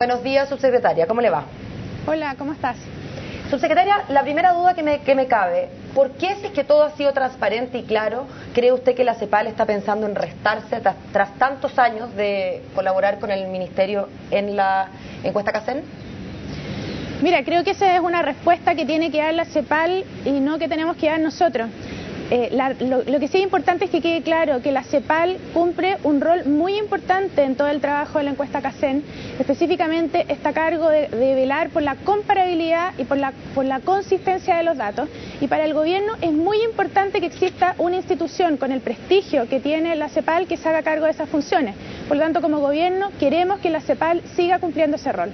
Buenos días, subsecretaria, ¿cómo le va? Hola, ¿cómo estás? Subsecretaria, la primera duda que me cabe, ¿por qué, si es que todo ha sido transparente y claro, cree usted que la CEPAL está pensando en restarse tras tantos años de colaborar con el Ministerio en la encuesta CACEN? Mira, creo que esa es una respuesta que tiene que dar la CEPAL y no que tenemos que dar nosotros. Lo que sí es importante es que quede claro que la CEPAL cumple un rol muy importante en todo el trabajo de la encuesta CACEN. Específicamente está a cargo de velar por la comparabilidad y por la consistencia de los datos. Y para el gobierno es muy importante que exista una institución con el prestigio que tiene la CEPAL que se haga cargo de esas funciones. Por lo tanto, como gobierno queremos que la CEPAL siga cumpliendo ese rol.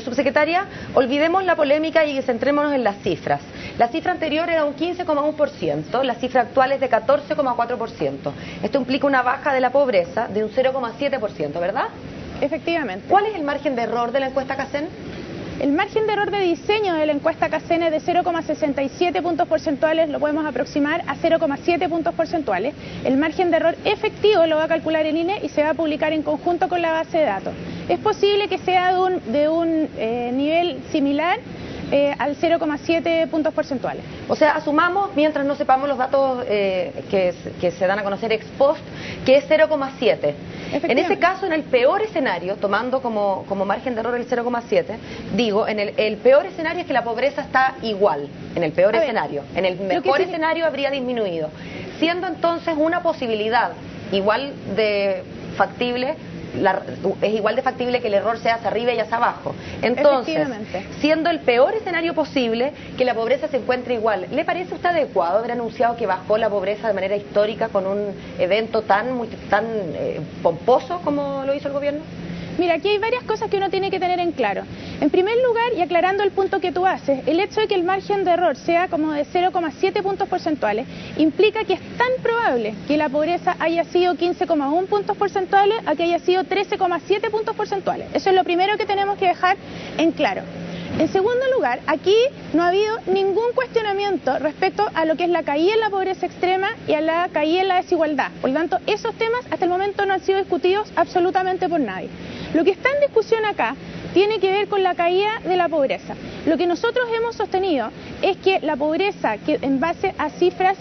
Subsecretaria, olvidemos la polémica y centrémonos en las cifras. La cifra anterior era un 15,1%, la cifra actual es de 14,4%. Esto implica una baja de la pobreza de un 0,7%, ¿verdad? Efectivamente. ¿Cuál es el margen de error de la encuesta CACEN? El margen de error de diseño de la encuesta CACEN es de 0,67 puntos porcentuales, lo podemos aproximar a 0,7 puntos porcentuales. El margen de error efectivo lo va a calcular el INE y se va a publicar en conjunto con la base de datos. Es posible que sea de un nivel similar al 0,7 puntos porcentuales. O sea, asumamos, mientras no sepamos los datos que se dan a conocer ex post, que es 0,7. En ese caso, en el peor escenario, tomando como margen de error el 0,7, digo, en el peor escenario es que la pobreza está igual, en el peor escenario. En el mejor escenario habría disminuido. Siendo entonces una posibilidad igual de factible, es igual de factible que el error sea hacia arriba y hacia abajo. Entonces, siendo el peor escenario posible que la pobreza se encuentre igual, ¿le parece a usted adecuado haber anunciado que bajó la pobreza de manera histórica con un evento tan pomposo como lo hizo el gobierno? Mira, aquí hay varias cosas que uno tiene que tener en claro. En primer lugar, y aclarando el punto que tú haces, el hecho de que el margen de error sea como de 0,7 puntos porcentuales implica que es tan probable que la pobreza haya sido 15,1 puntos porcentuales a que haya sido 13,7 puntos porcentuales. Eso es lo primero que tenemos que dejar en claro. En segundo lugar, aquí no ha habido ningún cuestionamiento respecto a lo que es la caída en la pobreza extrema y a la caída en la desigualdad. Por lo tanto, esos temas hasta el momento no han sido discutidos absolutamente por nadie. Lo que está en discusión acá tiene que ver con la caída de la pobreza. Lo que nosotros hemos sostenido es que la pobreza, que en base a cifras,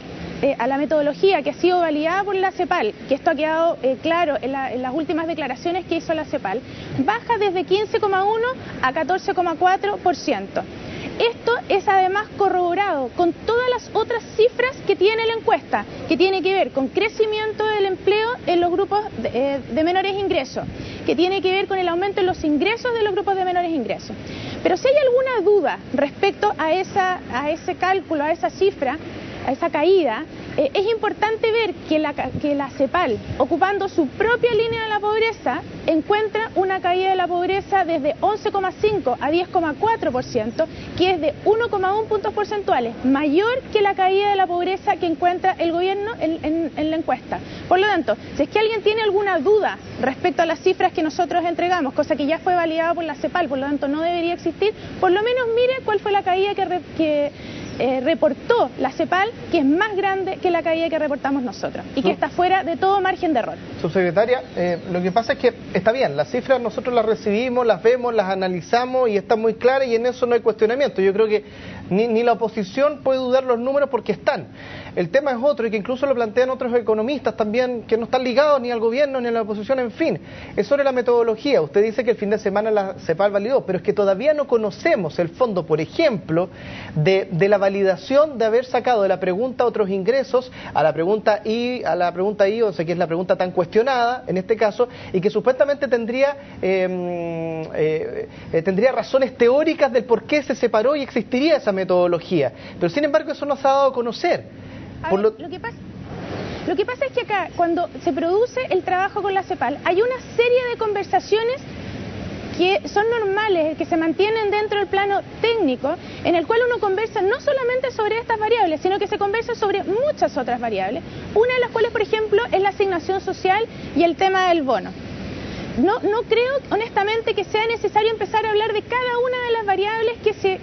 a la metodología que ha sido validada por la CEPAL, que esto ha quedado claro en las últimas declaraciones que hizo la CEPAL, baja desde 15,1 a 14,4%. Esto es además corroborado con todas las otras cifras que tiene la encuesta, que tiene que ver con crecimiento del empleo en los grupos de menores ingresos, que tiene que ver con el aumento en los ingresos de los grupos de menores ingresos. Pero si hay alguna duda respecto a ese cálculo, a esa cifra, a esa caída, es importante ver que la CEPAL, ocupando su propia línea de la pobreza, encuentra una caída de la pobreza desde 11,5 a 10,4%, que es de 1,1 puntos porcentuales, mayor que la caída de la pobreza que encuentra el gobierno en la encuesta. Por lo tanto, si es que alguien tiene alguna duda respecto a las cifras que nosotros entregamos, cosa que ya fue validada por la CEPAL, por lo tanto no debería existir, por lo menos mire cuál fue la caída que reportó la CEPAL, que es más grande que la caída que reportamos nosotros y que está fuera de todo margen de error. Subsecretaria, lo que pasa es que está bien, las cifras nosotros las recibimos, las vemos, las analizamos y están muy claras y en eso no hay cuestionamiento. Yo creo que ni la oposición puede dudar los números porque están. El tema es otro y que incluso lo plantean otros economistas también que no están ligados ni al gobierno ni a la oposición, en fin. Es sobre la metodología. Usted dice que el fin de semana la CEPAL validó, pero es que todavía no conocemos el fondo, por ejemplo, de la validación de haber sacado de la pregunta otros ingresos a la pregunta I, o sea, que es la pregunta tan cuestionada en este caso, y que supuestamente tendría razones teóricas del por qué se separó y existiría esa metodología. Pero sin embargo eso no se ha dado a conocer. Lo que pasa es que acá, cuando se produce el trabajo con la CEPAL, hay una serie de conversaciones que son normales, que se mantienen dentro del plano técnico, en el cual uno conversa no solamente sobre estas variables, sino que se conversa sobre muchas otras variables, una de las cuales, por ejemplo, es la asignación social y el tema del bono. No creo, honestamente, que sea necesario empezar a hablar de cada una de las variables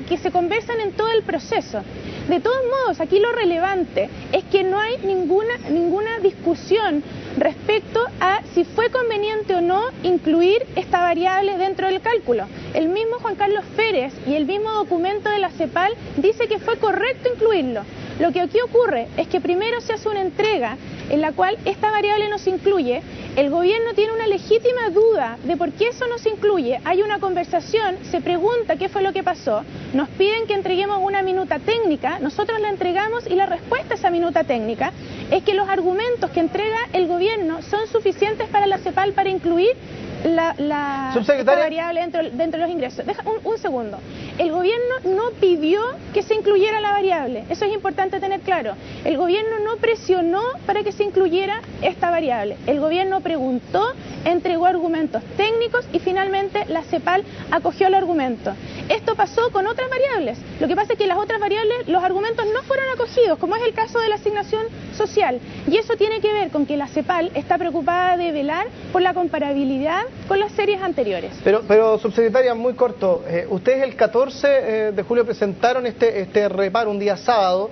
que se conversan en todo el proceso. De todos modos, aquí lo relevante es que no hay ninguna discusión respecto a si fue conveniente o no incluir esta variable dentro del cálculo. El mismo Juan Carlos Férez y el mismo documento de la CEPAL dice que fue correcto incluirlo. Lo que aquí ocurre es que primero se hace una entrega en la cual esta variable no se incluye, el gobierno tiene una legítima duda de por qué eso no se incluye, hay una conversación, se pregunta qué fue lo que pasó, nos piden que entreguemos una minuta técnica, nosotros la entregamos y la respuesta a esa minuta técnica es que los argumentos que entrega el gobierno son suficientes para la CEPAL para incluir esta variable dentro de los ingresos. Deja un segundo. El gobierno no pidió que se incluyera la variable, eso es importante tener claro. El gobierno no presionó para que se incluyera esta variable. El gobierno preguntó, entregó argumentos técnicos y finalmente la CEPAL acogió el argumento. Esto pasó con otras variables. Lo que pasa es que las otras variables, los argumentos no fueron acogidos, como es el caso de la asignación social. Y eso tiene que ver con que la CEPAL está preocupada de velar por la comparabilidad con las series anteriores. Pero subsecretaria, muy corto, ustedes el 14 de julio presentaron este reparo un día sábado,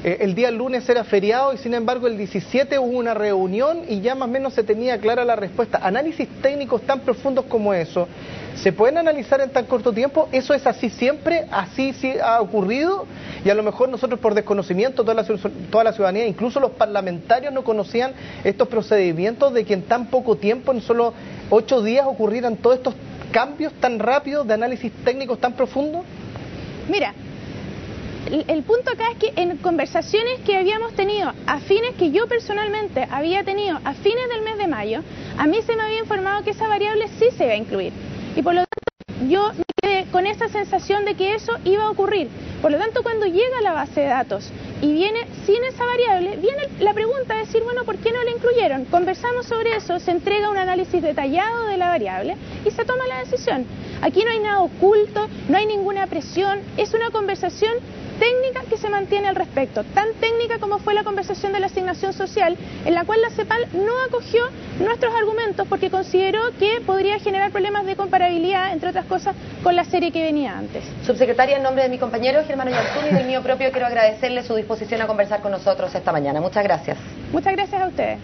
el día lunes era feriado y sin embargo el 17 hubo una reunión y ya más o menos se tenía clara la respuesta. Análisis técnicos tan profundos como eso, ¿se pueden analizar en tan corto tiempo? ¿Eso es así siempre? ¿Así sí ha ocurrido? Y a lo mejor nosotros por desconocimiento, toda la ciudadanía, incluso los parlamentarios no conocían estos procedimientos de que en tan poco tiempo, en solo 8 días, ocurrieran todos estos cambios tan rápidos de análisis técnicos tan profundos. Mira, el punto acá es que en conversaciones que habíamos tenido a fines, que yo personalmente había tenido a fines del mes de mayo, a mí se me había informado que esa variable sí se iba a incluir. Y por lo tanto, yo me quedé con esa sensación de que eso iba a ocurrir. Por lo tanto, cuando llega la base de datos y viene sin esa variable, viene la pregunta de decir, bueno, ¿por qué no la incluyeron? Conversamos sobre eso, se entrega un análisis detallado de la variable y se toma la decisión. Aquí no hay nada oculto, no hay ninguna presión, es una conversación técnica que se mantiene al respecto, tan técnica como fue la conversación de la asignación social, en la cual la CEPAL no acogió nuestros argumentos porque consideró que podría generar problemas de comparabilidad, entre otras cosas, con la serie que venía antes. Subsecretaria, en nombre de mi compañero Germán Oyarzún y del mío propio, quiero agradecerle su disposición a conversar con nosotros esta mañana. Muchas gracias. Muchas gracias a ustedes.